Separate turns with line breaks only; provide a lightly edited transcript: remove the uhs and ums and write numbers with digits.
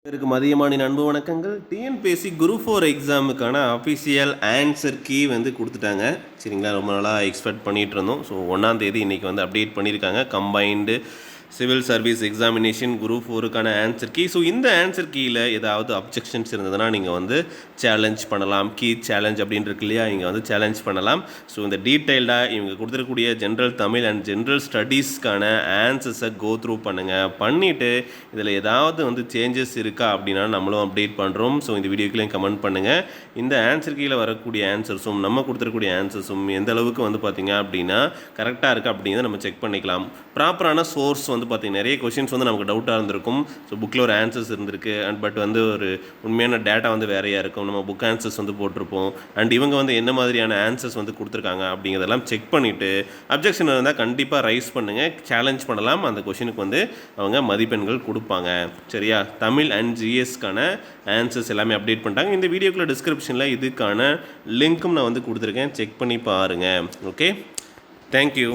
இதற்கு மதியமான அன்பு வணக்கங்கள். டிஎன்பிஎஸ்சி குரூப் 4 எக்ஸாமுக்கான அஃபிஷியல் ஆன்சர் கீ வந்து கொடுத்துட்டாங்க. சரிங்களா, ரொம்ப நாளாக எக்ஸ்பெக்ட் பண்ணிகிட்டு இருந்தோம். ஸோ 1ஆம் தேதி இன்றைக்கி வந்து அப்டேட் பண்ணியிருக்காங்க. Combined civil service examination group 4க்கான ஆன்சர் கீ. ஸோ இந்த ஆன்சர் கீயில் ஏதாவது அப்ஜெக்ஷன்ஸ் இருந்ததுன்னா நீங்கள் வந்து சேலஞ்ச் பண்ணலாம். கீ சேலஞ்ச் அப்படின்னு இருக்கு இல்லையா, இங்கே வந்து சேலஞ்ச் பண்ணலாம். ஸோ இந்த டீட்டெயில்டாக இவங்க கொடுத்துருக்கூடிய ஜென்ரல் தமிழ் அண்ட் ஜென்ரல் ஸ்டடீஸ்க்கான ஆன்சர்ஸை கோ த்ரூ பண்ணுங்கள். பண்ணிவிட்டு இதில் ஏதாவது வந்து சேஞ்சஸ் இருக்கா அப்படின்னா நம்மளும் அப்டேட் பண்ணுறோம். ஸோ இந்த வீடியோக்குள்ளேயும் கமெண்ட் பண்ணுங்கள். இந்த ஆன்சர் கீழே வரக்கூடிய ஆன்சர்ஸும் நம்ம கொடுத்துருக்கூடிய ஆன்சர்ஸும் எந்த அளவுக்கு வந்து பார்த்திங்க அப்படின்னா கரெக்டாக இருக்குது அப்படிங்கிறத நம்ம செக் பண்ணிக்கலாம். ப்ராப்பரான சோர்ஸ் வந்து பார்த்திங்கன்னா நிறைய கொஷின்ஸ் வந்து நமக்கு டவுட்டாக இருந்திருக்கும். ஸோ புக்கில் ஒரு ஆன்சர்ஸ் இருந்திருக்கு பட் வந்து ஒரு உண்மையான டேட்டா வந்து வேறையாக இருக்கும். நம்ம புக் ஆன்சர்ஸ் வந்து போட்டிருப்போம் அண்ட் இவங்க வந்து என்ன மாதிரியான ஆன்சர்ஸ் வந்து கொடுத்துருக்காங்க அப்படிங்கிறதெல்லாம் செக் பண்ணிவிட்டு அப்ஜெக்ஷன் இருந்தால் கண்டிப்பாக ரைஸ் பண்ணுங்கள், சேலஞ்ச் பண்ணலாம். அந்த கொஷினுக்கு வந்து அவங்க மதிப்பெண்கள் கொடுப்பாங்க. சரியா, தமிழ் அண்ட் ஜிஎஸ்க்கான ஆன்சர்ஸ் எல்லாமே அப்டேட் பண்ணிட்டாங்க. இந்த வீடியோக்குள்ள டிஸ்கிரிப்ஷனில் இதுக்கான லிங்க்கும் நான் வந்து கொடுத்துருக்கேன், செக் பண்ணி பாருங்கள். Okay, thank you.